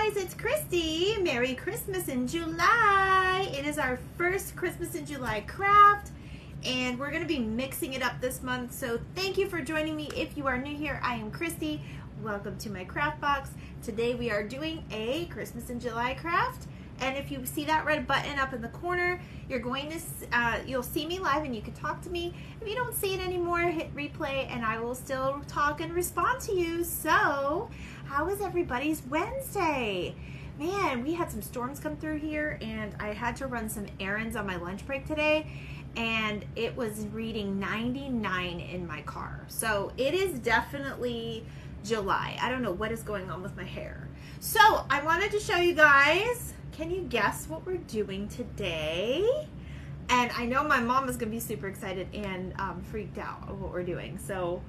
guys, it's Christy. Merry Christmas in July. It is our first Christmas in July craft, and we're going to be mixing it up this month. So thank you for joining me. If you are new here, I am Christy. Welcome to my craft box. Today we are doing a Christmas in July craft. And if you see that red button up in the corner, you're going to you'll see me live and you can talk to me. If you don't see it anymore, hit replay and I will still talk and respond to you. So, how was everybody's Wednesday? Man, we had some storms come through here and I had to run some errands on my lunch break today, and it was reading 99 in my car. So, it is definitely July. I don't know what is going on with my hair. So, I wanted to show you guys. Can you guess what we're doing today? And I know my mom is going to be super excited and freaked out of what we're doing. So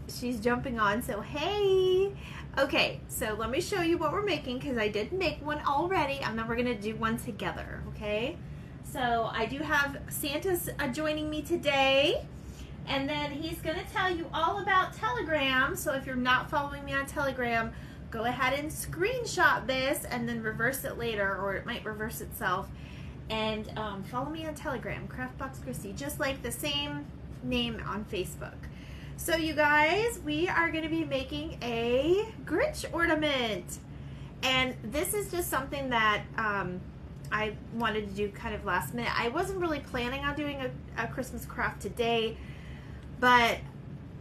she's jumping on. So hey. Okay, so let me show you what we're making because I did make one already. And then we're going to do one together. Okay. So I do have Santa's joining me today. And then he's going to tell you all about Telegram. So if you're not following me on Telegram, go ahead and screenshot this and then reverse it later, or it might reverse itself. And follow me on Telegram, Craftbox Christy, just like the same name on Facebook. So you guys, we are going to be making a Grinch ornament. And this is just something that I wanted to do kind of last minute. I wasn't really planning on doing a Christmas craft today, but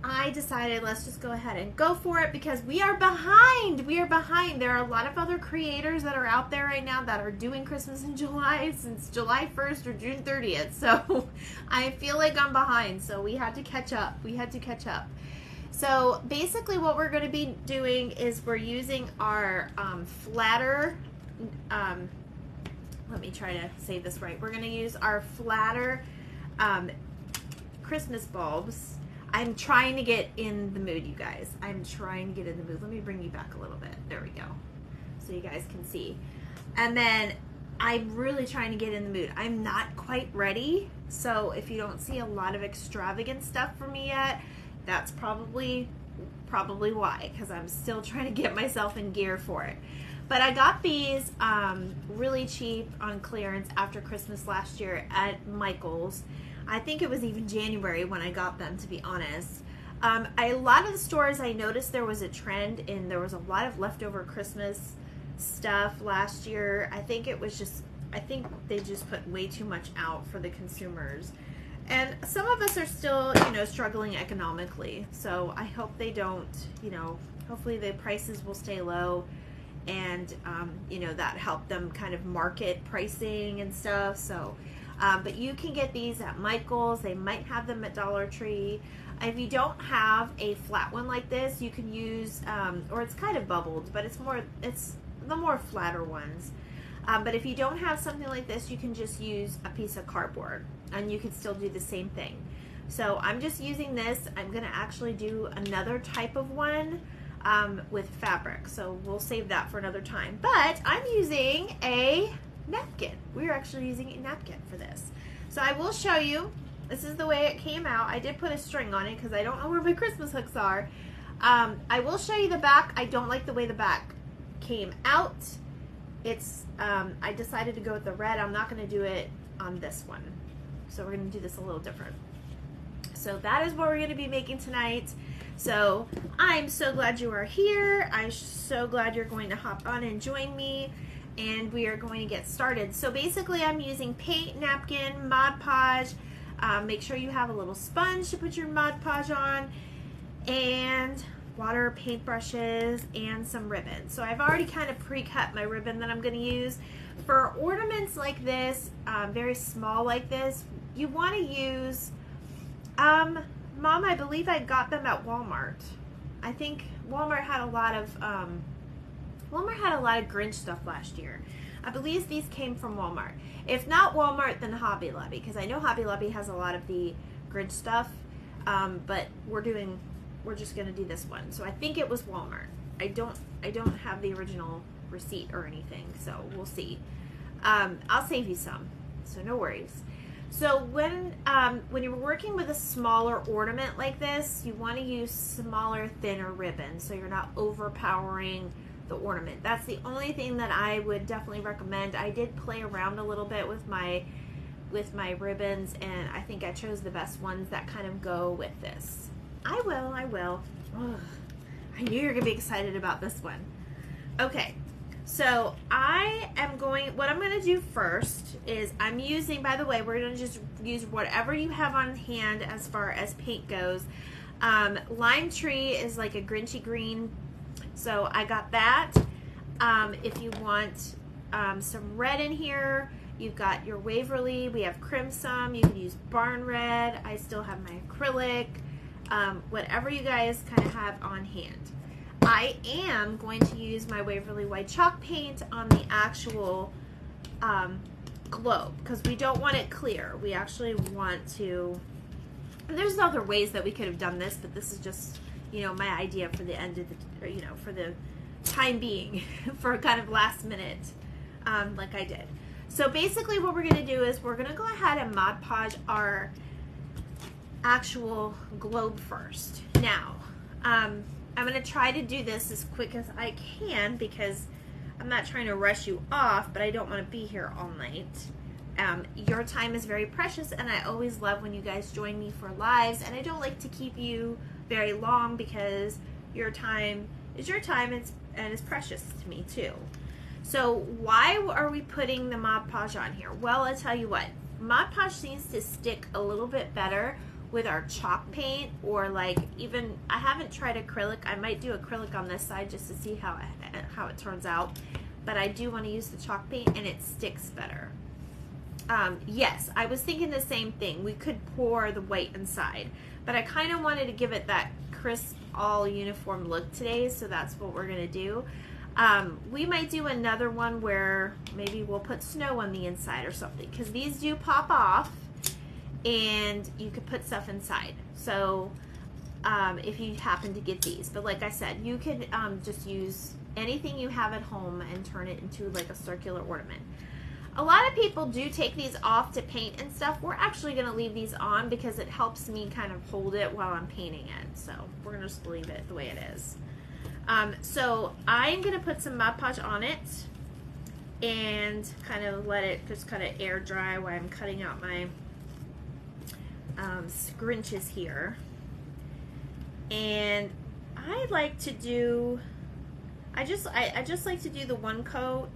I decided let's just go ahead and go for it because we are behind. We are behind. There are a lot of other creators that are out there right now that are doing Christmas in July since July 1st or June 30th. So I feel like I'm behind. So we had to catch up. We had to catch up. So basically what we're going to be doing is we're using our flatter, let me try to say this right. We're going to use our flatter Christmas bulbs. I'm trying to get in the mood, you guys. I'm trying to get in the mood. Let me bring you back a little bit. There we go. So you guys can see. And then I'm really trying to get in the mood. I'm not quite ready. So if you don't see a lot of extravagant stuff from me yet, that's probably why. Because I'm still trying to get myself in gear for it. But I got these really cheap on clearance after Christmas last year at Michael's. I think it was even January when I got them, to be honest. A lot of the stores, I noticed there was a trend and there was a lot of leftover Christmas stuff last year. I think they just put way too much out for the consumers. And some of us are still, struggling economically. So I hope they don't, hopefully the prices will stay low and, that helped them kind of market pricing and stuff. So, but you can get these at Michael's. They might have them at Dollar Tree. If you don't have a flat one like this, you can use, or it's kind of bubbled, but it's the more flatter ones. But if you don't have something like this, you can just use a piece of cardboard and you can still do the same thing. So I'm just using this. I'm going to actually do another type of one with fabric. So we'll save that for another time. But I'm using a napkin. We're actually using a napkin for this. So I will show you. This is the way it came out. I did put a string on it because I don't know where my Christmas hooks are. I will show you the back. I don't like the way the back came out. It's I decided to go with the red. I'm not going to do it on this one. So we're going to do this a little different. So that is what we're going to be making tonight. So I'm so glad you are here. I'm so glad you're going to hop on and join me. And we are going to get started. So basically I'm using paint, napkin, Mod Podge. Make sure you have a little sponge to put your Mod Podge on, and water, paintbrushes, and some ribbon. So I've already kind of pre-cut my ribbon that I'm going to use. For ornaments like this, very small like this, you want to use, Mom, I believe I got them at Walmart. I think Walmart had a lot of Grinch stuff last year. I believe these came from Walmart. If not Walmart, then Hobby Lobby, because I know Hobby Lobby has a lot of the Grinch stuff. But we're just gonna do this one. So I think it was Walmart. I don't have the original receipt or anything, so we'll see. I'll save you some, so no worries. So when you're working with a smaller ornament like this, you want to use smaller, thinner ribbon so you're not overpowering the ornament. That's the only thing that I would definitely recommend. I did play around a little bit with my ribbons, and I think I chose the best ones that kind of go with this. I will. Ugh. I knew you were gonna be excited about this one. Okay, so what I'm gonna do first is I'm using, by the way, we're gonna just use whatever you have on hand as far as paint goes. Lime Tree is like a Grinchy green, so I got that. If you want some red in here, you've got your Waverly, we have Crimson, you can use Barn Red, I still have my acrylic, whatever you guys kind of have on hand. I am going to use my Waverly White chalk paint on the actual globe, because we don't want it clear. We actually want to, and there's other ways that we could have done this, but this is just, you know, my idea for the end of the, or, you know, for the time being, for kind of last minute, like I did. So basically what we're going to do is we're going to go ahead and Mod Podge our actual globe first. Now, I'm going to try to do this as quick as I can because I'm not trying to rush you off, but I don't want to be here all night. Your time is very precious, and I always love when you guys join me for lives, and I don't like to keep you very long because your time is your time, and it's precious to me too. So why are we putting the Mod Podge on here? Well, I'll tell you what, Mod Podge seems to stick a little bit better with our chalk paint, or like even, I haven't tried acrylic. I might do acrylic on this side just to see how it turns out, but I do want to use the chalk paint and it sticks better. Yes, I was thinking the same thing. We could pour the white inside, but I kind of wanted to give it that crisp, all uniform look today, so that's what we're gonna do. We might do another one where maybe we'll put snow on the inside or something, because these do pop off and you could put stuff inside. So if you happen to get these, but like I said, you could just use anything you have at home and turn it into like a circular ornament. A lot of people do take these off to paint and stuff. We're actually going to leave these on because it helps me kind of hold it while I'm painting it. So we're going to just leave it the way it is. So I'm going to put some Mod Podge on it and kind of let it just kind of air dry while I'm cutting out my scrunches here. And I like to do, I just like to do the one coat.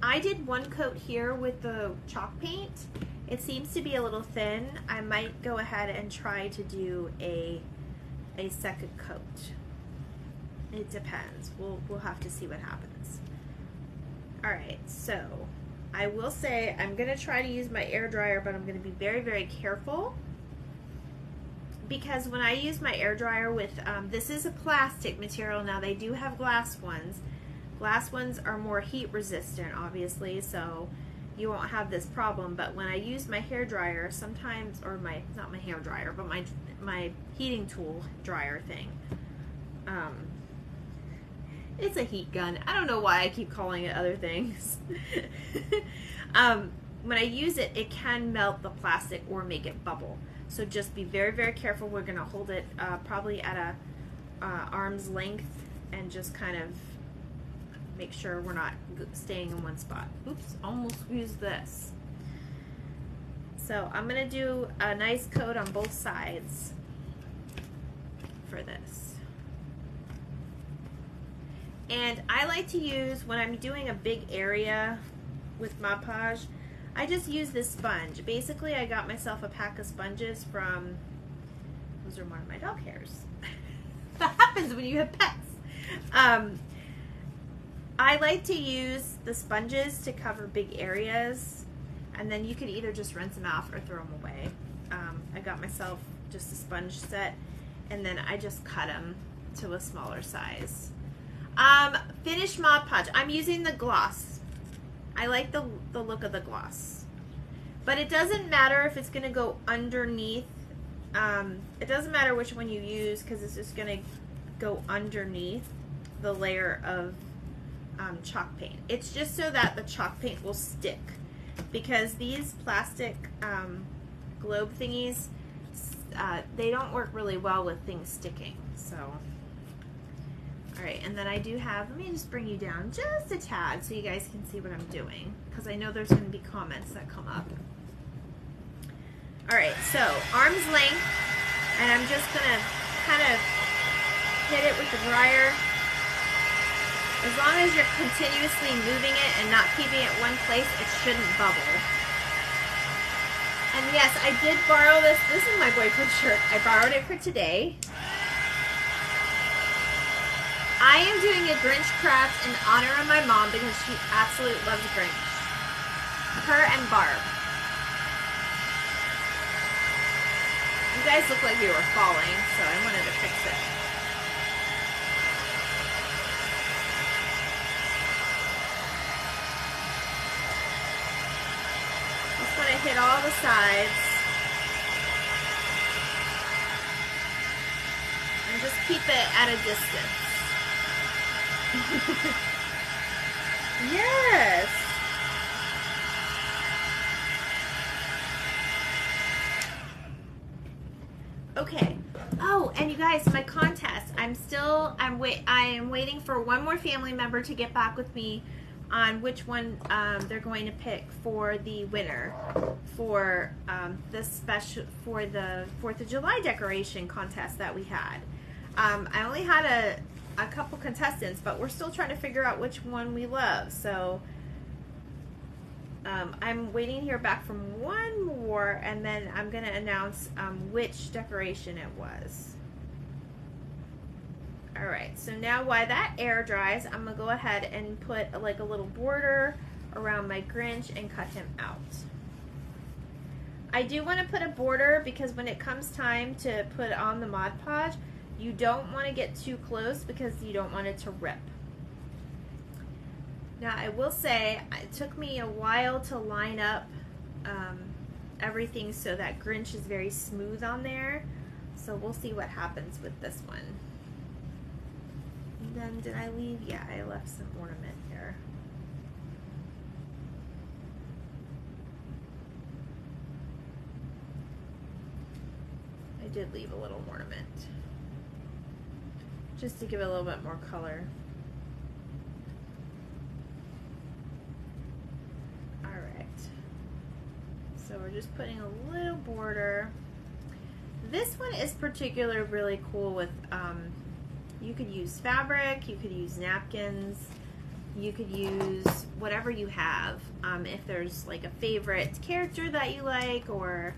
I did one coat here with the chalk paint. It seems to be a little thin. I might go ahead and try to do a second coat. It depends. We'll have to see what happens. All right, so I will say I'm gonna try to use my air dryer, but I'm gonna be very, very careful, because when I use my air dryer with, this is a plastic material. Now they do have glass ones. Glass ones are more heat resistant, obviously, so you won't have this problem. But when I use my hair dryer, sometimes, or not my hair dryer, but my heating tool dryer thing, it's a heat gun. I don't know why I keep calling it other things. When I use it, it can melt the plastic or make it bubble. So just be very, very careful. We're gonna hold it probably at a arm's length and just kind of make sure we're not staying in one spot. Oops, almost used this. So I'm gonna do a nice coat on both sides for this. And I like to use, when I'm doing a big area with Mod Podge, I just use this sponge. Basically, I got myself a pack of sponges from, those are one of my dog hairs. That happens when you have pets. I like to use the sponges to cover big areas, and then you could either just rinse them off or throw them away. I got myself just a sponge set, and then I just cut them to a smaller size. Finished Mod Podge. I'm using the gloss. I like the look of the gloss, but it doesn't matter if it's going to go underneath. It doesn't matter which one you use, because it's just going to go underneath the layer of chalk paint. It's just so that the chalk paint will stick, because these plastic globe thingies, they don't work really well with things sticking. So, all right, right, and then I do have, let me just bring you down just a tad so you guys can see what I'm doing, because I know there's going to be comments that come up. All right, so arm's length, and I'm just going to kind of hit it with the dryer. As long as you're continuously moving it and not keeping it one place, it shouldn't bubble. And yes, I did borrow this. This is my boyfriend's shirt. I borrowed it for today. I am doing a Grinch craft in honor of my mom because she absolutely loves Grinch. Her and Barb. You guys look like you were falling, so I wanted to fix it. Just want to hit all the sides. And just keep it at a distance. Yes. Okay. Oh, and you guys, my contest. I am waiting for one more family member to get back with me on which one they're going to pick for the winner for the 4th of July decoration contest that we had. I only had a couple contestants, but we're still trying to figure out which one we love. So I'm waiting to hear back from one more, and then I'm going to announce which decoration it was. All right, so now while that air dries, I'm going to go ahead and put like a little border around my Grinch and cut him out. I do want to put a border because when it comes time to put on the Mod Podge, you don't want to get too close because you don't want it to rip. Now I will say it took me a while to line up everything so that Grinch is very smooth on there. So we'll see what happens with this one. And then did I leave? Yeah, I left some ornament here. I did leave a little ornament, just to give it a little bit more color. All right, so we're just putting a little border. This one is particularly really cool with, you could use fabric, you could use napkins, you could use whatever you have. If there's like a favorite character that you like, or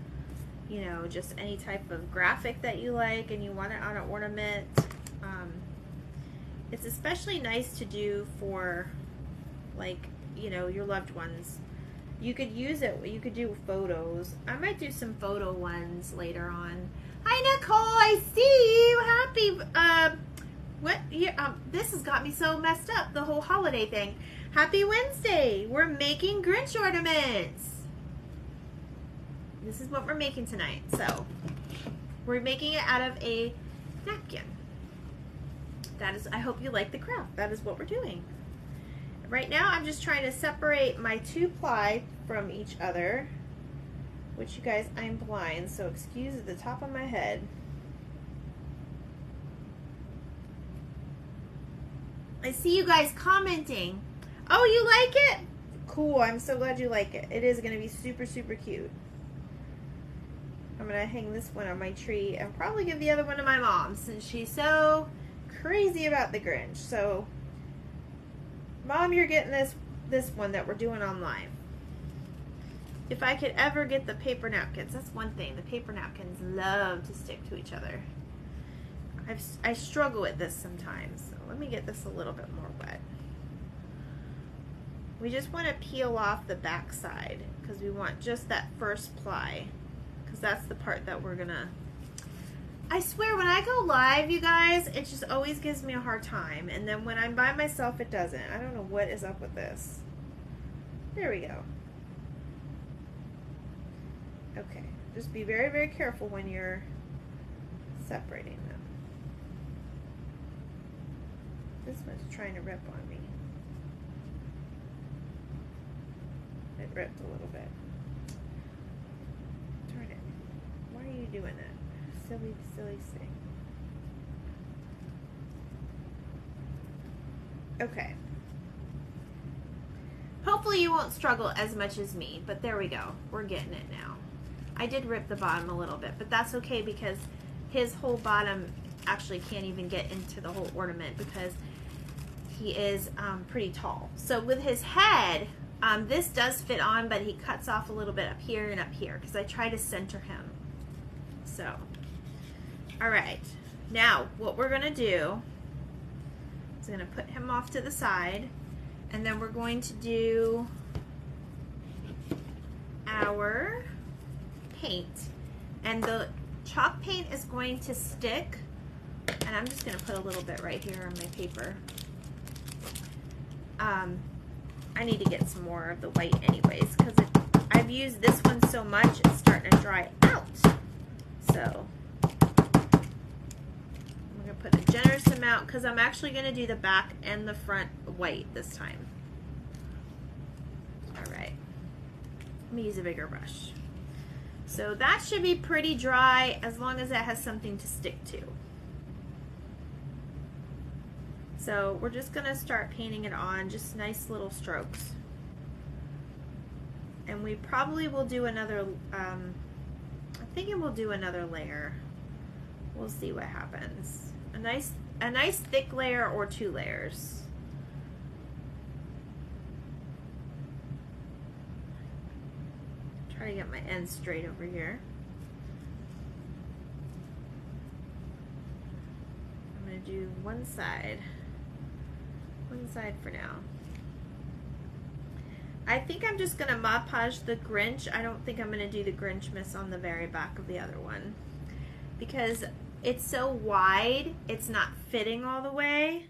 you know, just any type of graphic that you like and you want it on an ornament. It's especially nice to do for, like, you know, your loved ones. You could use it, you could do photos. I might do some photo ones later on. Hi Nicole, I see you. Happy, what, yeah, this has got me so messed up, the whole holiday thing. Happy Wednesday. We're making Grinch ornaments. This is what we're making tonight. So, we're making it out of a napkin. That is, I hope you like the craft. That is what we're doing. Right now, I'm just trying to separate my 2-ply from each other, which, you guys, I'm blind, so excuse the top of my head. I see you guys commenting. Oh, you like it? Cool, I'm so glad you like it. It is going to be super, super cute. I'm going to hang this one on my tree and probably give the other one to my mom since she's so crazy about the Grinch. So, Mom, you're getting this one that we're doing online. If I could ever get the paper napkins, that's one thing. The paper napkins love to stick to each other. I struggle with this sometimes. So let me get this a little bit more wet. We just want to peel off the back side because we want just that first ply, because that's the part that we're gonna, I swear when I go live, you guys, it just always gives me a hard time, and then when I'm by myself it doesn't. I don't know what is up with this. There we go. Okay, just be very, very careful when you're separating them. This one's trying to rip on me. It ripped a little bit. Darn it. Why are you doing that? Silly, silly thing. Okay. Hopefully you won't struggle as much as me, but there we go. We're getting it now. I did rip the bottom a little bit, but that's okay because his whole bottom actually can't even get into the whole ornament because he is pretty tall. So with his head, this does fit on, but he cuts off a little bit up here and up here because I try to center him. So, all right. Now, what we're going to do is going to put him off to the side, and then we're going to do our paint. And the chalk paint is going to stick, and I'm just going to put a little bit right here on my paper. I need to get some more of the white anyways, because I've used this one so much, it's starting to dry out. So I'm going to put a generous amount because I'm actually going to do the back and the front white this time. All right. Let me use a bigger brush. So that should be pretty dry as long as it has something to stick to. So we're just going to start painting it on, just nice little strokes. And we probably will do another, I'm thinking we'll do another layer. We'll see what happens. A nice thick layer or 2 layers. Try to get my ends straight over here. I'm going to do one side for now. I think I'm just going to Mod Podge the Grinch. I don't think I'm going to do the Grinch miss on the very back of the other one because it's so wide, it's not fitting all the way.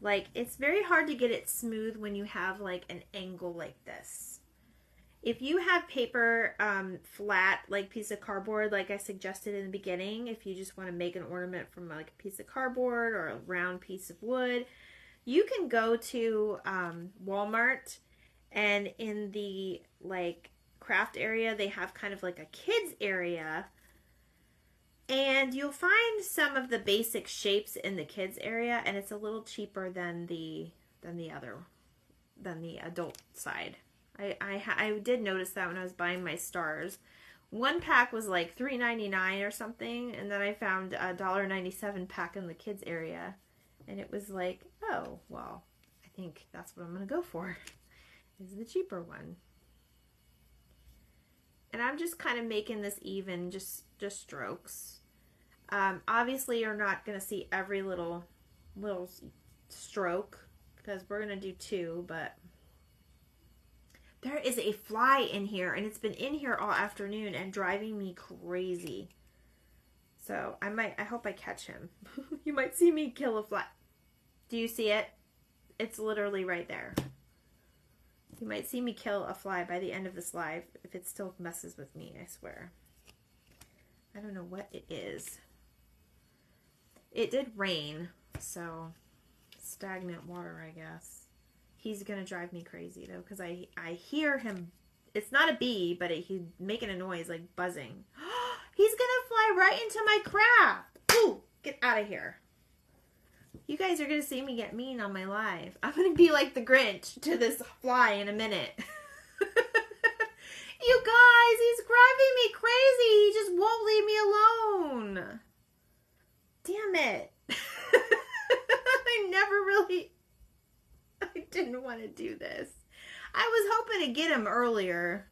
Like, it's very hard to get it smooth when you have like an angle like this. If you have paper flat, like piece of cardboard, like I suggested in the beginning, if you just want to make an ornament from like a piece of cardboard or a round piece of wood, you can go to Walmart, and in the like craft area, they have kind of like a kids area, and you'll find some of the basic shapes in the kids area, and it's a little cheaper than the adult side. I did notice that when I was buying my stars. One pack was like $3.99 or something, and then I found a $1.97 pack in the kids area, and it was like, oh, well, I think that's what I'm going to go for, is the cheaper one. And I'm just kind of making this even, just strokes. Obviously, you're not going to see every little stroke, because we're going to do 2, but there is a fly in here, and it's been in here all afternoon and driving me crazy. So I hope I catch him. You might see me kill a fly. Do you see it? It's literally right there. You might see me kill a fly by the end of this live if it still messes with me, I swear. I don't know what it is. It did rain, so stagnant water, I guess. He's going to drive me crazy, though, because I hear him. It's not a bee, but he's making a noise, like buzzing. He's going to fly right into my craft. Ooh, get out of here. You guys are going to see me get mean on my live. I'm going to be like the Grinch to this fly in a minute. You guys, he's driving me crazy. He just won't leave me alone. Damn it. I didn't want to do this. I was hoping to get him earlier.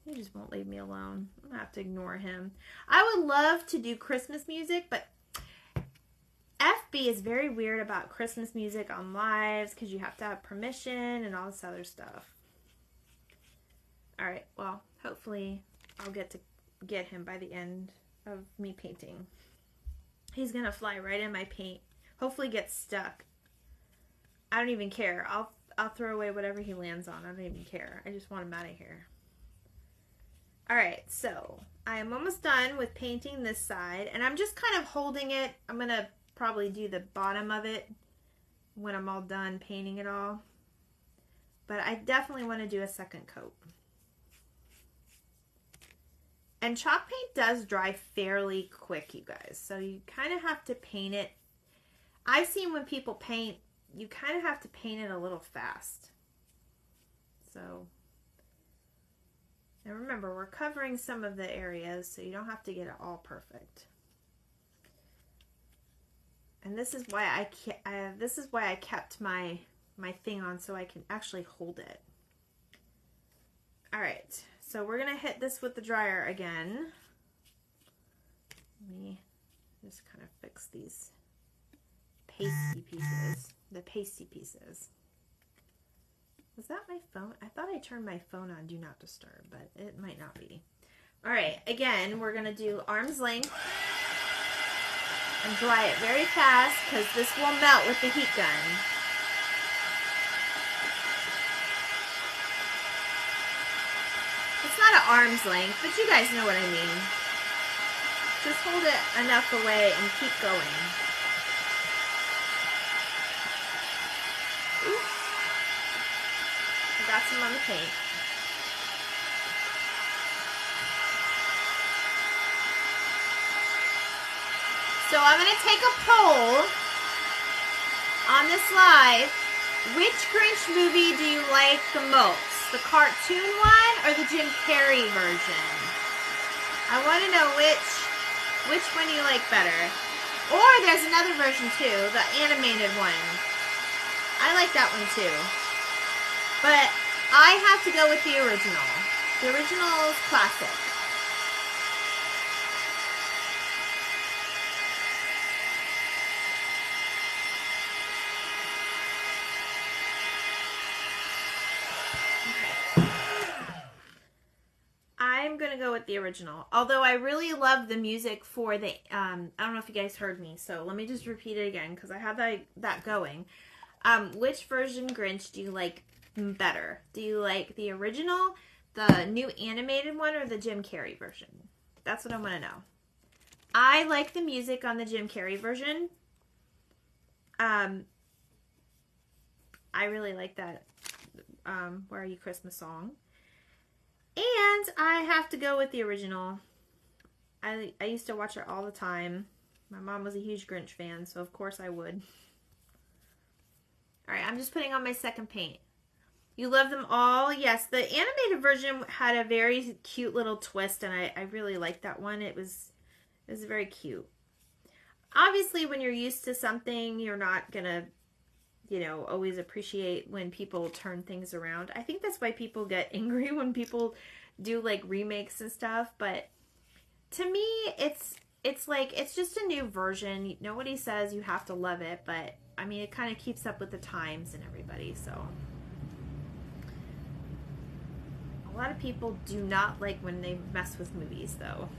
He just won't leave me alone. I'm going to have to ignore him. I would love to do Christmas music, but FB is very weird about Christmas music on lives because you have to have permission and all this other stuff. Alright, well, hopefully I'll get to get him by the end of me painting. He's going to fly right in my paint. Hopefully get stuck. I don't even care. I'll throw away whatever he lands on. I don't even care. I just want him out of here. Alright, so I am almost done with painting this side, and I'm just kind of holding it. I'm going to probably do the bottom of it when I'm all done painting it all. But I definitely want to do a second coat. And chalk paint does dry fairly quick, you guys. So you kind of have to paint it. I've seen when people paint, you kind of have to paint it a little fast. So, and remember, we're covering some of the areas, so you don't have to get it all perfect. And this is why I kept my thing on, so I can actually hold it. All right, so we're gonna hit this with the dryer again. Let me just kind of fix these pasty pieces, the pasty pieces. Was that my phone? I thought I turned my phone on Do Not Disturb, but it might not be. All right, again, we're gonna do arm's length and dry it very fast because this will melt with the heat gun. It's not an arm's length, but you guys know what I mean. Just hold it enough away and keep going. Oops. I got some on the paint. So I'm going to take a poll on this live. Which Grinch movie do you like the most? The cartoon one or the Jim Carrey version? I want to know which one you like better. Or there's another version too, the animated one. I like that one too. But I have to go with the original. The original is classic. I'm going to go with the original. Although I really love the music for the, I don't know if you guys heard me, so let me just repeat it again because I have that going. Which version Grinch do you like better? Do you like the original, the new animated one, or the Jim Carrey version? That's what I want to know. I like the music on the Jim Carrey version. I really like that Where Are You Christmas song. And I have to go with the original. I used to watch it all the time. My mom was a huge Grinch fan, so of course I would. Alright, I'm just putting on my second paint. You love them all? Yes, the animated version had a very cute little twist, and I really liked that one. It was very cute. Obviously, when you're used to something, you're not gonna, you know, always appreciate when people turn things around. I think that's why people get angry when people do like remakes and stuff. But to me, it's like, it's just a new version. Nobody says you have to love it, but I mean, it kind of keeps up with the times and everybody. So a lot of people do not like when they mess with movies though.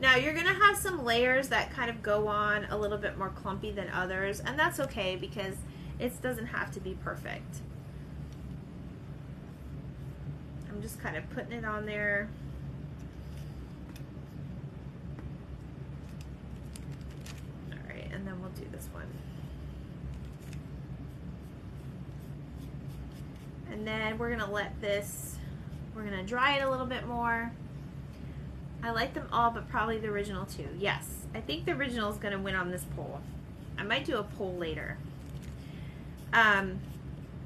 Now, you're going to have some layers that kind of go on a little bit more clumpy than others, and that's okay because it doesn't have to be perfect. I'm just kind of putting it on there. Alright, and then we'll do this one. And then we're going to let this, we're going to dry it a little bit more. I like them all, but probably the original too. Yes, I think the original is going to win on this poll. I might do a poll later.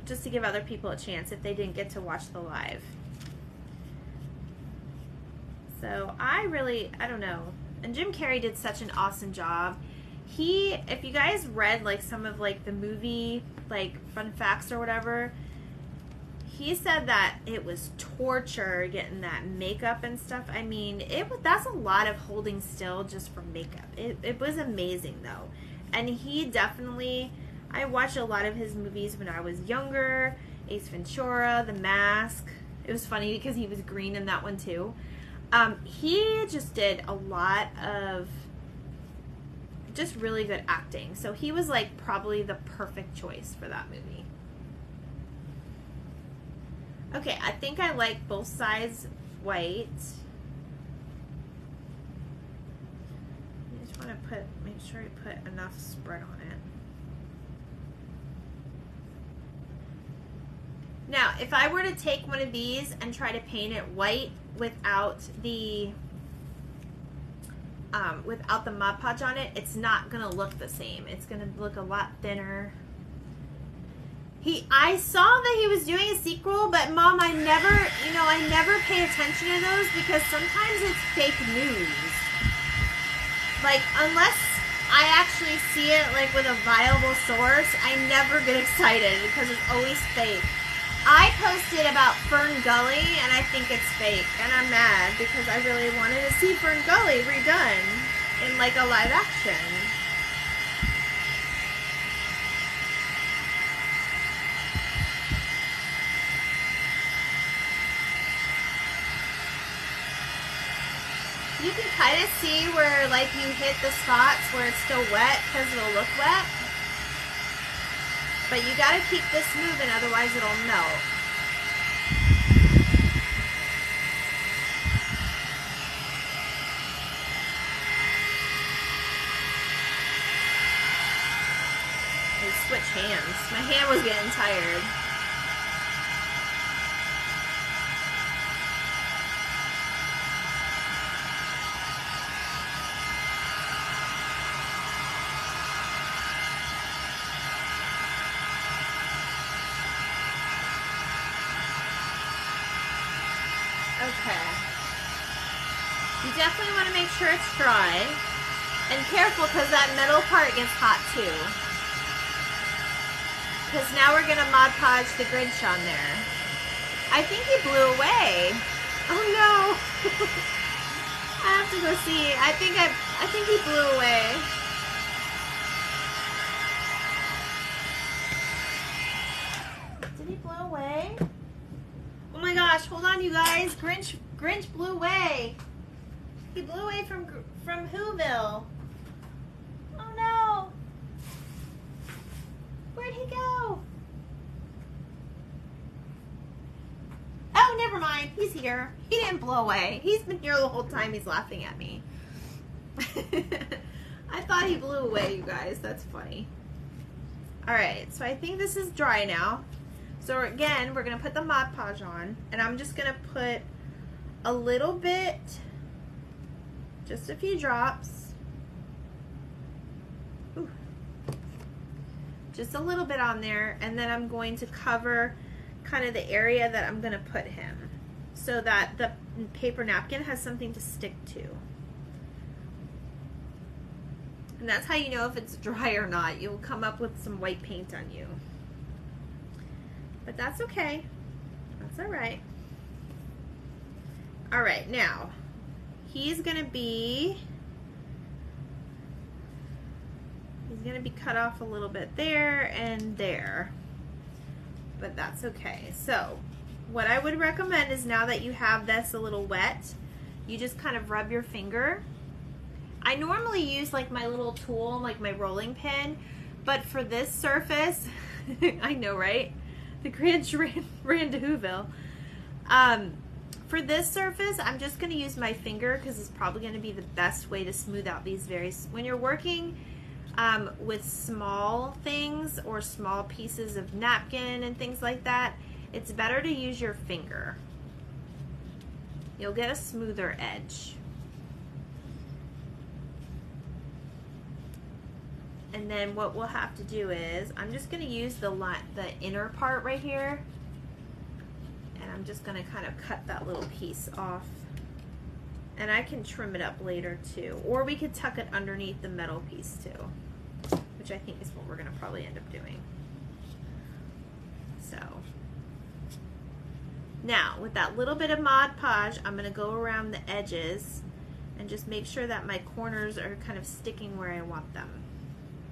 Just to give other people a chance if they didn't get to watch the live. So I don't know. And Jim Carrey did such an awesome job. If you guys read like some of like the movie, like fun facts or whatever, he said that it was torture getting that makeup and stuff. I mean, that's a lot of holding still just for makeup. It was amazing though. And he definitely, I watched a lot of his movies when I was younger. Ace Ventura, The Mask. It was funny because he was green in that one too. He just did a lot of just really good acting. So he was like probably the perfect choice for that movie. Okay, I think I like both sides white. I just want to make sure I put enough spread on it. Now, if I were to take one of these and try to paint it white without the without the Mod Podge on it, it's not gonna look the same. It's gonna look a lot thinner. I saw that he was doing a sequel, but Mom, I never pay attention to those because sometimes it's fake news. Like, unless I actually see it like with a viable source, I never get excited because it's always fake. I posted about Fern Gully and I think it's fake, and I'm mad because I really wanted to see Fern Gully redone in like a live action. You can kind of see where like you hit the spots where it's still wet because it'll look wet. But you gotta keep this moving, otherwise it'll melt. I switch hands. My hand was getting tired. Okay. You definitely want to make sure it's dry. And careful because that metal part gets hot too. Because now we're going to Mod Podge the Grinch on there. I think he blew away. Oh no. I have to go see. I think he blew away. Did he blow away? Oh my gosh, hold on you guys. Grinch blew away. He blew away from Whoville. Oh no. Where'd he go? Oh, never mind. He's here. He didn't blow away. He's been here the whole time. He's laughing at me. I thought he blew away, you guys. That's funny. Alright, so I think this is dry now. So again, we're going to put the Mod Podge on, and I'm just going to put a little bit, just a few drops. Ooh. Just a little bit on there, and then I'm going to cover kind of the area that I'm going to put him so that the paper napkin has something to stick to. And that's how you know if it's dry or not. You'll come up with some white paint on you. But that's okay. That's all right. All right, now he's gonna be cut off a little bit there and there, but that's okay. So what I would recommend is, now that you have this a little wet, you just kind of rub your finger. I normally use like my little tool, like my rolling pin, but for this surface, I know, right? The Grinch ran to Whoville. For this surface, I'm just going to use my finger because it's probably going to be the best way to smooth out these when you're working with small things or small pieces of napkin and things like that, it's better to use your finger. You'll get a smoother edge. And then what we'll have to do is, I'm just going to use the inner part right here, and I'm just going to kind of cut that little piece off. And I can trim it up later too, or we could tuck it underneath the metal piece too, which I think is what we're going to probably end up doing. So now with that little bit of Mod Podge, I'm going to go around the edges and just make sure that my corners are kind of sticking where I want them.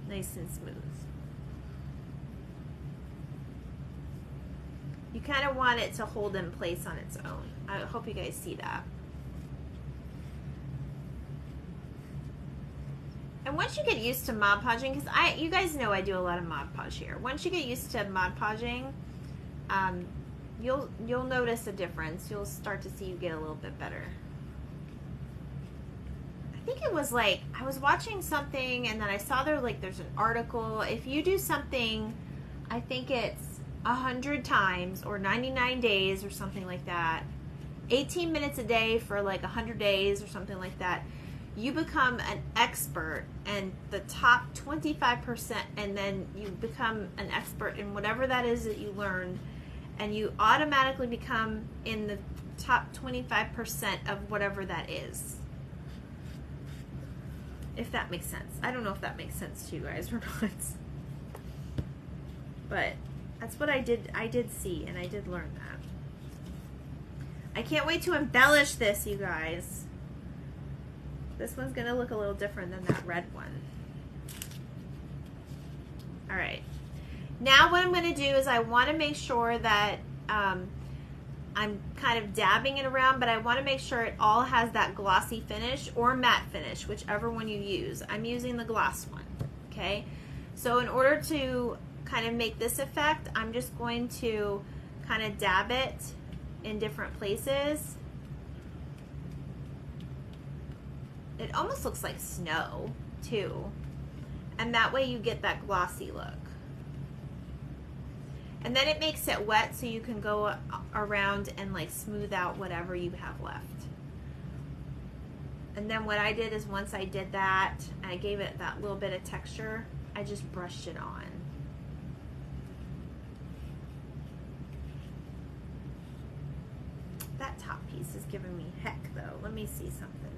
Nice and smooth. You kind of want it to hold in place on its own. I hope you guys see that. And once you get used to Mod Podging, because you guys know I do a lot of Mod Podge here. Once you get used to Mod Podging, you'll notice a difference. You'll start to see you get a little bit better. I think it was like, I was watching something and then I saw there's an article. If you do something, I think it's 100 times or 99 days or something like that, 18 minutes a day for like 100 days or something like that, you become an expert and the top 25%, and then you become an expert in whatever that is that you learned, and you automatically become in the top 25% of whatever that is. If that makes sense. I don't know if that makes sense to you guys or not. But that's what I did see, and I did learn that. I can't wait to embellish this, you guys. This one's going to look a little different than that red one. All right. Now what I'm going to do is I want to make sure that I'm kind of dabbing it around, but I want to make sure it all has that glossy finish or matte finish, whichever one you use. I'm using the gloss one, okay? So in order to kind of make this effect, I'm just going to kind of dab it in different places. It almost looks like snow too, and that way you get that glossy look. And then it makes it wet so you can go around and like smooth out whatever you have left. And then what I did is once I did that, I gave it that little bit of texture, I just brushed it on. That top piece is giving me heck though. Let me see something.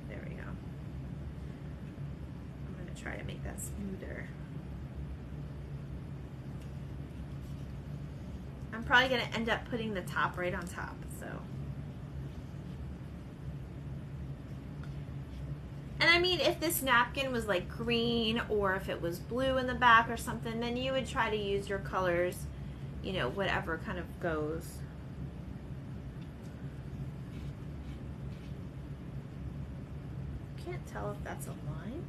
There we go. I'm going to try to make that smoother. I'm probably going to end up putting the top right on top, so. And I mean, if this napkin was like green or if it was blue in the back or something, then you would try to use your colors, you know, whatever kind of goes. Can't tell if that's a line.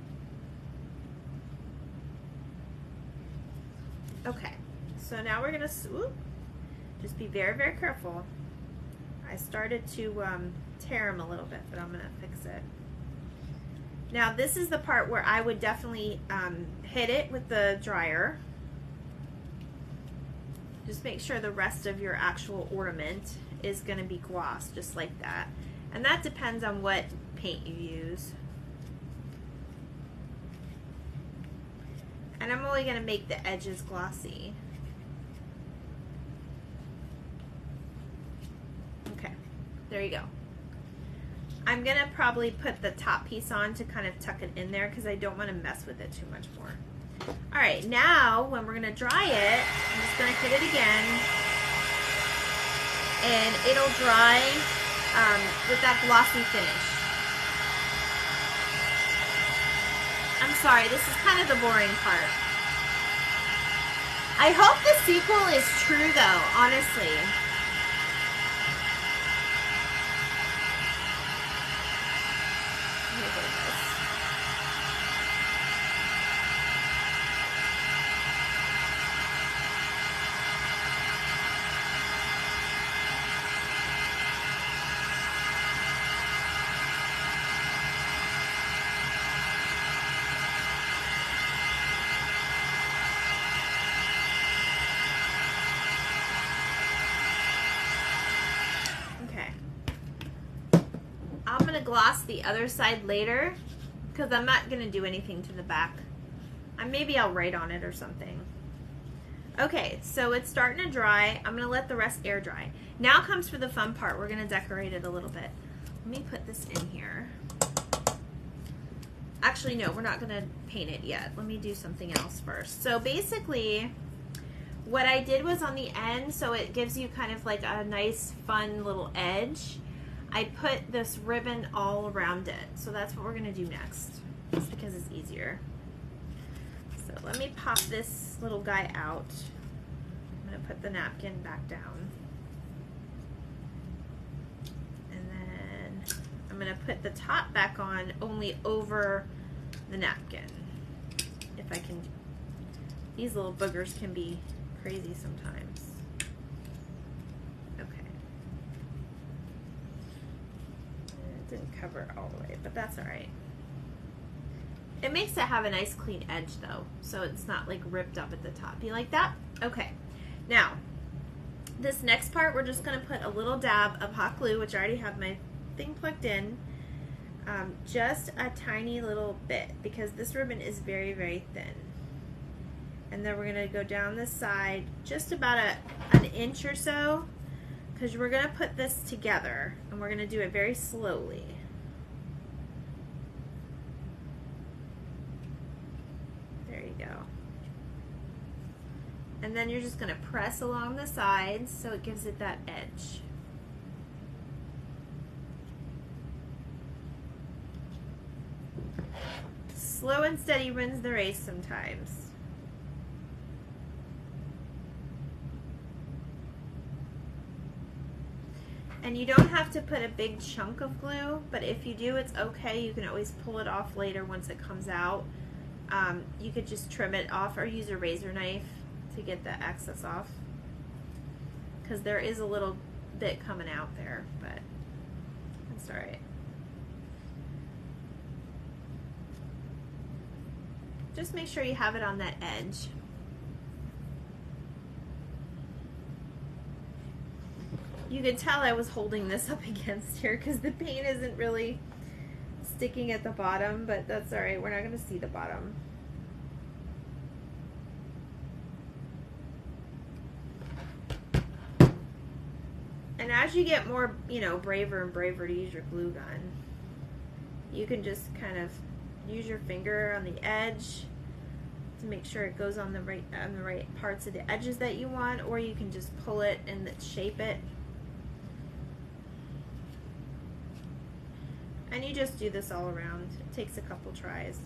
Okay, so now we're gonna just be very, very careful. I started to tear them a little bit, but I'm gonna fix it. Now this is the part where I would definitely hit it with the dryer. Just make sure the rest of your actual ornament is going to be gloss, just like that. And that depends on what paint you use. And I'm only going to make the edges glossy. Okay, there you go. I'm going to probably put the top piece on to kind of tuck it in there because I don't want to mess with it too much more. All right, now when we're going to dry it, I'm just going to hit it again. And it'll dry with that glossy finish. I'm sorry, this is kind of the boring part. I hope the sequel is true though, honestly. Gloss the other side later because I'm not going to do anything to the back. Maybe I'll write on it or something. Okay, so it's starting to dry. I'm going to let the rest air dry. Now comes for the fun part. We're going to decorate it a little bit. Let me put this in here. Actually, no, we're not going to paint it yet. Let me do something else first. So basically, what I did was on the end, so it gives you kind of like a nice, fun little edge. I put this ribbon all around it. So that's what we're going to do next, just because it's easier. So let me pop this little guy out. I'm going to put the napkin back down. And then I'm going to put the top back on only over the napkin. If I can, these little boogers can be crazy sometimes. Didn't cover it all the way, but that's all right. It makes it have a nice clean edge though, so it's not like ripped up at the top. You like that? Okay. Now, This next part, we're just going to put a little dab of hot glue, which I already have my thing plugged in. Just a tiny little bit, because this ribbon is very, very thin. And then we're going to go down the side just about an inch or so, because we're going to put this together, and we're going to do it very slowly. There you go. And then you're just going to press along the sides so it gives it that edge. Slow and steady wins the race sometimes. And you don't have to put a big chunk of glue, but if you do, it's okay. You can always pull it off later once it comes out. You could just trim it off or use a razor knife to get the excess off, because there is a little bit coming out there, but that's all right. Just make sure you have it on that edge. You can tell I was holding this up against here because the paint isn't really sticking at the bottom, but that's all right. We're not going to see the bottom. And as you get more, you know, braver and braver to use your glue gun, you can just kind of use your finger on the edge to make sure it goes on the right parts of the edges that you want, or you can just pull it and shape it. And you just do this all around. It takes a couple tries.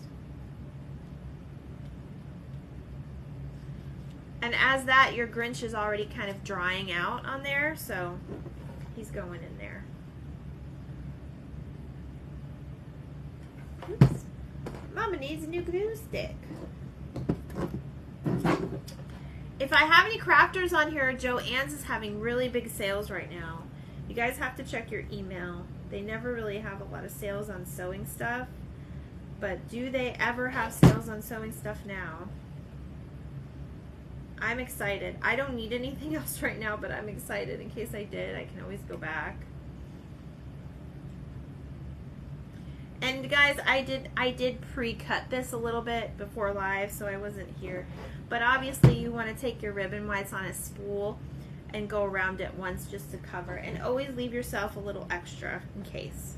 And as that, your Grinch is already kind of drying out on there, so he's going in there. Oops. Mama needs a new glue stick. If I have any crafters on here, Joann's is having really big sales right now. You guys have to check your email. They never really have a lot of sales on sewing stuff, but do they ever have sales on sewing stuff now? I'm excited. I don't need anything else right now, but I'm excited. In case I did, I can always go back. And guys, I did pre-cut this a little bit before live, so I wasn't here. But obviously you want to take your ribbon while it's on a spool and go around it once just to cover, and always leave yourself a little extra in case.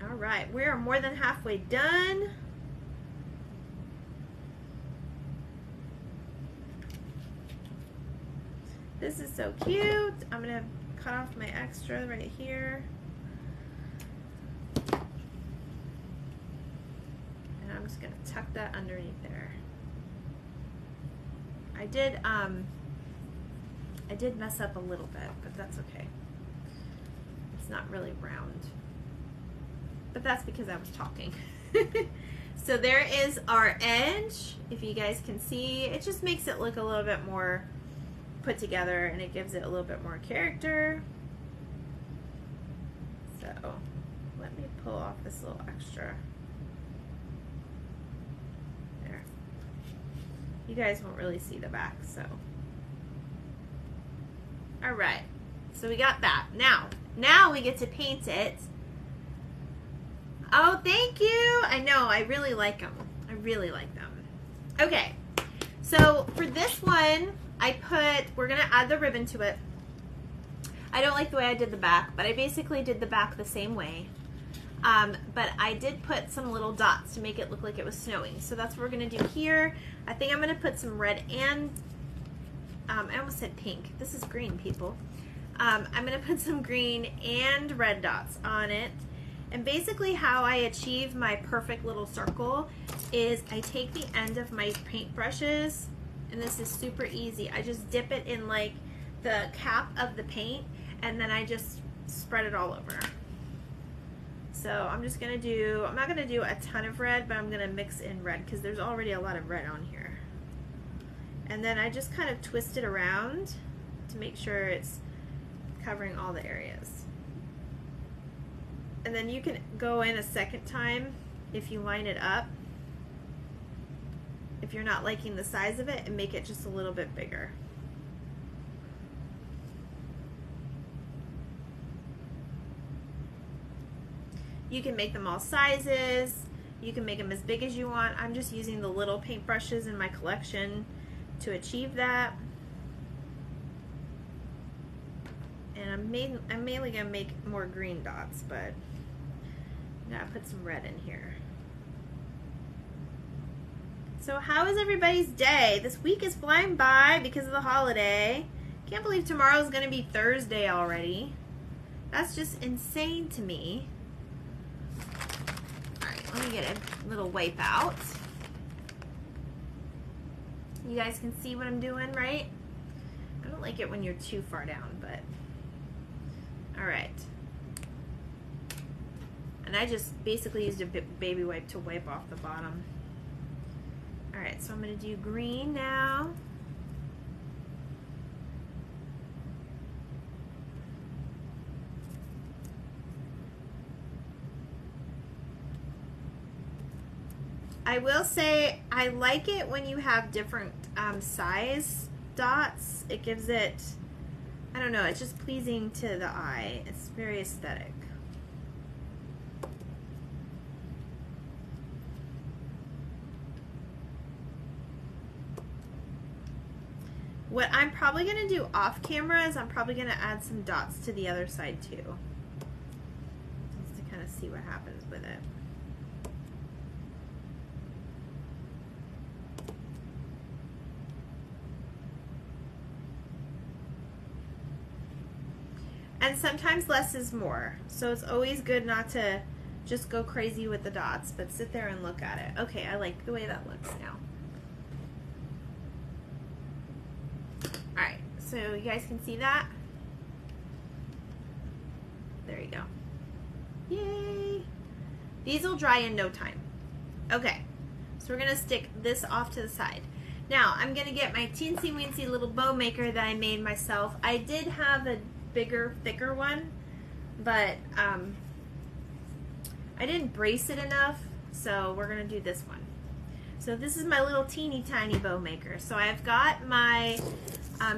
All right, we are more than halfway done. This is so cute. I'm gonna cut off my extra right here. And I'm just gonna tuck that underneath there. I did mess up a little bit, but that's okay. It's not really round. But that's because I was talking. So there is our edge. If you guys can see, it just makes it look a little bit more put together, and it gives it a little bit more character. So let me pull off this little extra. There. You guys won't really see the back, so. All right, so we got that. Now we get to paint it. Oh, thank you. I know, I really like them. I really like them. Okay, so for this one, we're gonna add the ribbon to it. I don't like the way I did the back, but I basically did the back the same way. But I did put some little dots to make it look like it was snowing. So that's what we're gonna do here. I think I'm gonna put some red and, I almost said pink. This is green, people. I'm gonna put some green and red dots on it. And basically how I achieve my perfect little circle is I take the end of my paint brushes, and this is super easy. I just dip it in like the cap of the paint, and then I just spread it all over. So I'm just gonna do, I'm not gonna do a ton of red, but I'm gonna mix in red because there's already a lot of red on here. And then I just kind of twist it around to make sure it's covering all the areas. And then you can go in a second time if you line it up, if you're not liking the size of it, and make it just a little bit bigger. You can make them all sizes. You can make them as big as you want. I'm just using the little paintbrushes in my collection to achieve that. And I'm mainly gonna make more green dots, but I'm gonna put some red in here. So how is everybody's day? This week is flying by because of the holiday. Can't believe tomorrow's gonna be Thursday already. That's just insane to me. Let me get a little wipe out. You guys can see what I'm doing, right? I don't like it when you're too far down, but all right. And I just basically used a baby wipe to wipe off the bottom. All right, so I'm gonna do green now. I will say I like it when you have different size dots. It gives it, I don't know, it's just pleasing to the eye. It's very aesthetic. What I'm probably going to do off camera is I'm probably going to add some dots to the other side too, just to kind of see what happens with it. And sometimes less is more, so it's always good not to just go crazy with the dots, but sit there and look at it. Okay, I like the way that looks now. Alright, so you guys can see that? There you go. Yay! These will dry in no time. Okay, so we're going to stick this off to the side. Now, I'm going to get my teensy weensy little bow maker that I made myself. I did have a bigger, thicker one, but I didn't brace it enough, so we're gonna do this one. So this is my little teeny tiny bow maker. So I've got my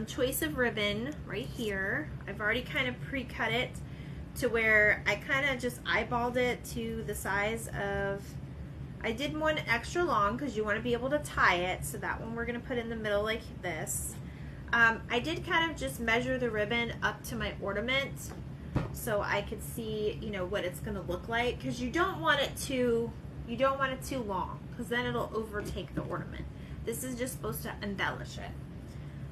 choice of ribbon right here. I've already kind of pre-cut it to where I kind of just eyeballed it to the size of, I did one extra long because you want to be able to tie it, so that one we're gonna put in the middle like this. I did kind of just measure the ribbon up to my ornament so I could see, you know, what it's going to look like, because you don't want it too long, because then it'll overtake the ornament. This is just supposed to embellish it.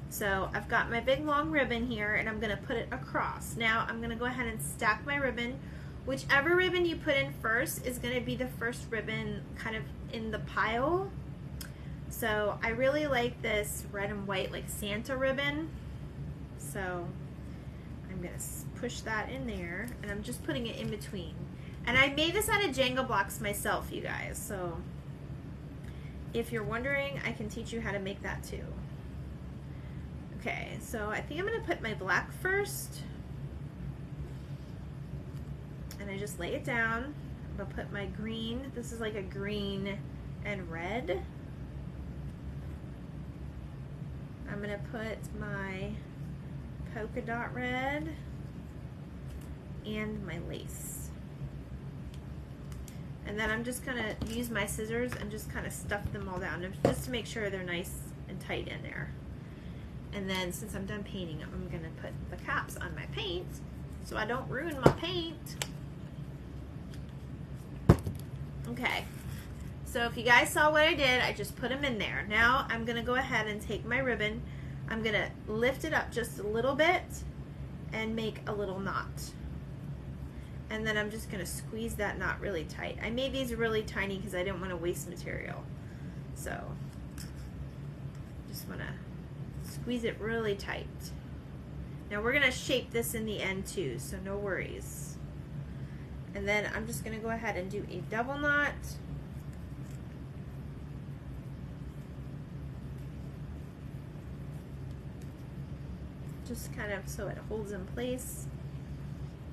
So I've got my big long ribbon here, and I'm going to put it across. Now I'm going to go ahead and stack my ribbon. Whichever ribbon you put in first is going to be the first ribbon kind of in the pile. So I really like this red and white like Santa ribbon. So I'm going to push that in there, and I'm just putting it in between. And I made this out of Jenga blocks myself, you guys. So if you're wondering, I can teach you how to make that too. Okay, so I think I'm going to put my black first. And I just lay it down. I'm going to put my green. This is like a green and red. I'm going to put my polka dot red and my lace. And then I'm just going to use my scissors and just kind of stuff them all down just to make sure they're nice and tight in there. And then since I'm done painting them, I'm going to put the caps on my paint so I don't ruin my paint. Okay. So if you guys saw what I did, I just put them in there. Now I'm going to go ahead and take my ribbon. I'm going to lift it up just a little bit and make a little knot. And then I'm just going to squeeze that knot really tight. I made these really tiny because I didn't want to waste material. So just want to squeeze it really tight. Now we're going to shape this in the end too, so no worries. And then I'm just going to go ahead and do a double knot. Just kind of so it holds in place.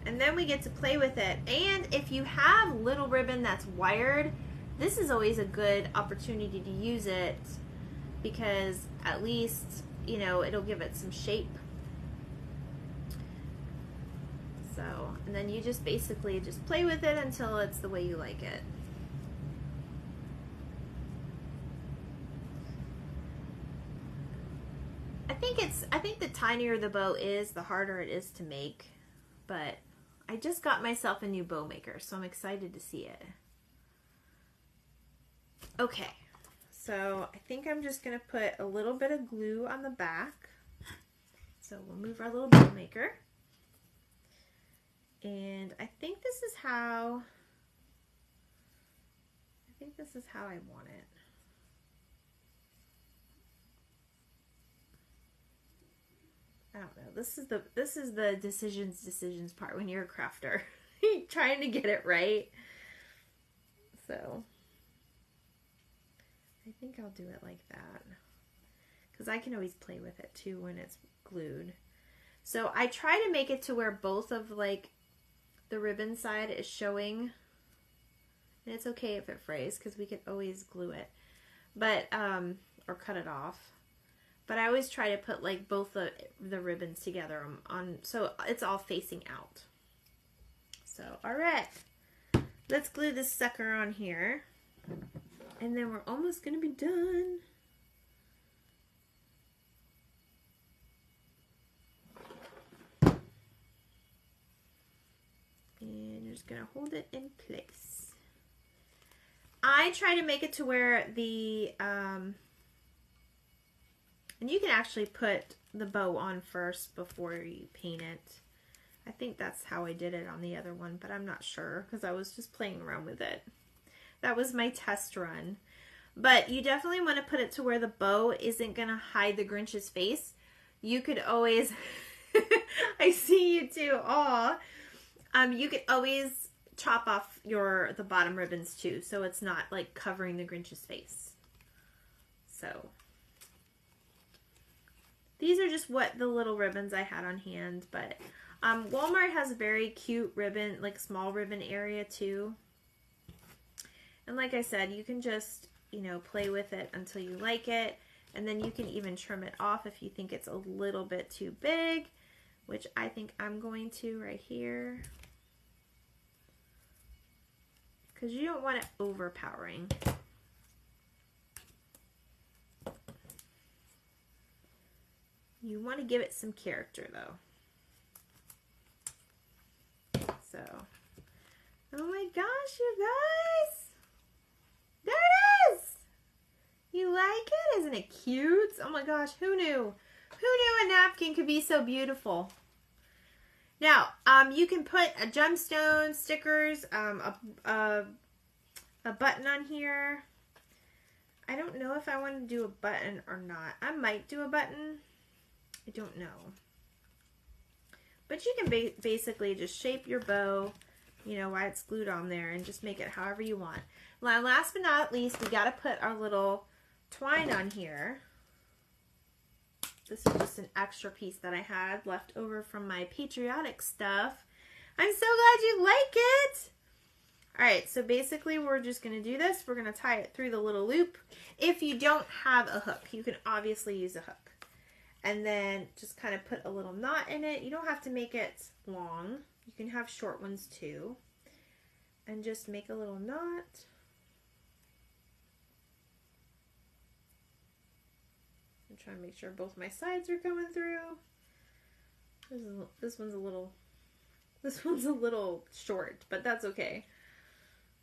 And then we get to play with it. And if you have little ribbon that's wired, this is always a good opportunity to use it, because at least, you know, it'll give it some shape. So, and then you just basically just play with it until it's the way you like it. I think the tinier the bow is, the harder it is to make. But I just got myself a new bow maker, so I'm excited to see it. Okay, so I think I'm just going to put a little bit of glue on the back. So we'll move our little bow maker. And I think this is how I want it. I don't know. This is the decisions part when you're a crafter. Trying to get it right. So I think I'll do it like that, because I can always play with it too when it's glued. So I try to make it to where both of like the ribbon side is showing, and it's okay if it frays because we can always glue it, but or cut it off. But I always try to put like both the ribbons together on, so it's all facing out. So, all right, let's glue this sucker on here, and then we're almost gonna be done. And you're just gonna hold it in place. I try to make it to where the and you can actually put the bow on first before you paint it. I think that's how I did it on the other one, but I'm not sure because I was just playing around with it. That was my test run. But you definitely want to put it to where the bow isn't going to hide the Grinch's face. You could always, I see you too, aw. You could always chop off the bottom ribbons too, so it's not like covering the Grinch's face. So these are just what the little ribbons I had on hand, but Walmart has a very cute ribbon, like small ribbon area too. And like I said, you can just, you know, play with it until you like it, and then you can even trim it off if you think it's a little bit too big, which I think I'm going to right here, because you don't want it overpowering. You want to give it some character though. So, oh my gosh, you guys! There it is! You like it? Isn't it cute? Oh my gosh, who knew? Who knew a napkin could be so beautiful? Now, you can put a gemstone, stickers, a button on here. I don't know if I want to do a button or not. I might do a button. I don't know. But you can basically just shape your bow, you know, while it's glued on there, and just make it however you want. Now, last but not least, we got to put our little twine on here. This is just an extra piece that I had left over from my patriotic stuff. I'm so glad you like it. All right, so basically we're just going to do this. We're going to tie it through the little loop. If you don't have a hook, you can obviously use a hook. And then just kind of put a little knot in it. You don't have to make it long. You can have short ones too. And just make a little knot. I'm trying to make sure both my sides are coming through. This one's a little short, but that's okay.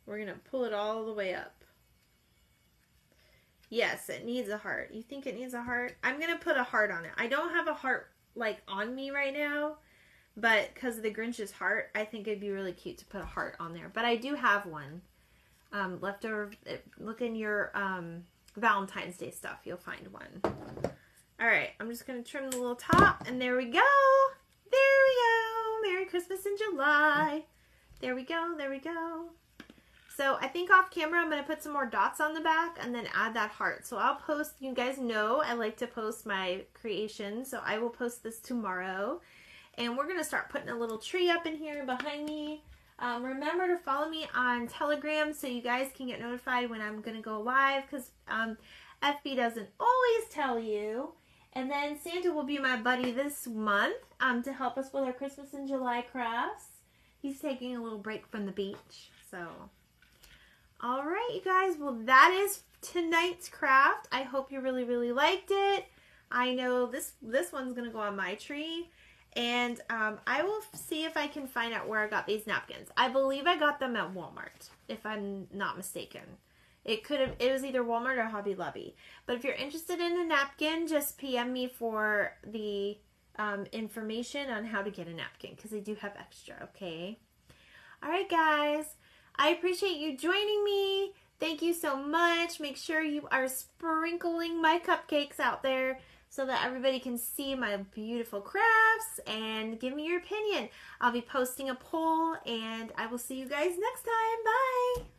We're gonna pull it all the way up. Yes, it needs a heart. You think it needs a heart? I'm going to put a heart on it. I don't have a heart like on me right now, but because of the Grinch's heart, I think it'd be really cute to put a heart on there. But I do have one left over. Look in your Valentine's Day stuff. You'll find one. All right, I'm just going to trim the little top, and there we go. There we go. Merry Christmas in July. There we go. There we go. So I think off camera I'm going to put some more dots on the back and then add that heart. So I'll post, you guys know I like to post my creations, so I will post this tomorrow. And we're going to start putting a little tree up in here behind me. Remember to follow me on Telegram so you guys can get notified when I'm going to go live, because FB doesn't always tell you. And then Santa will be my buddy this month to help us with our Christmas in July crafts. He's taking a little break from the beach. So, all right, you guys. Well, that is tonight's craft. I hope you really, really liked it. I know this one's going to go on my tree. And I will see if I can find out where I got these napkins. I believe I got them at Walmart, if I'm not mistaken. It was either Walmart or Hobby Lobby. But if you're interested in a napkin, just PM me for the information on how to get a napkin, because they do have extra, okay? All right, guys. I appreciate you joining me. Thank you so much. Make sure you are sprinkling my cupcakes out there so that everybody can see my beautiful crafts, and give me your opinion. I'll be posting a poll, and I will see you guys next time. Bye!